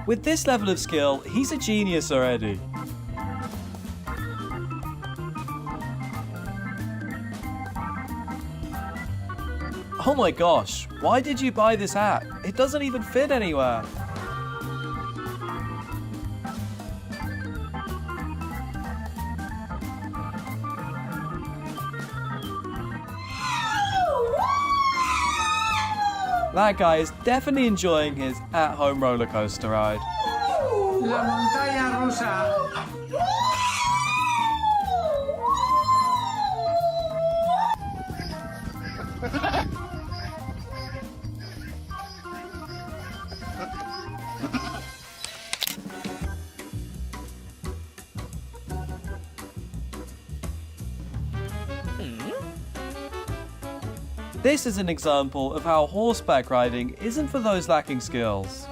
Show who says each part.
Speaker 1: With this level of skill, he's a genius already. Oh my gosh, why did you buy this hat? It doesn't even fit anywhere. That guy is definitely enjoying his at-home roller coaster ride.
Speaker 2: La montaña rusa.
Speaker 1: This is an example of how horseback riding isn't for those lacking skills.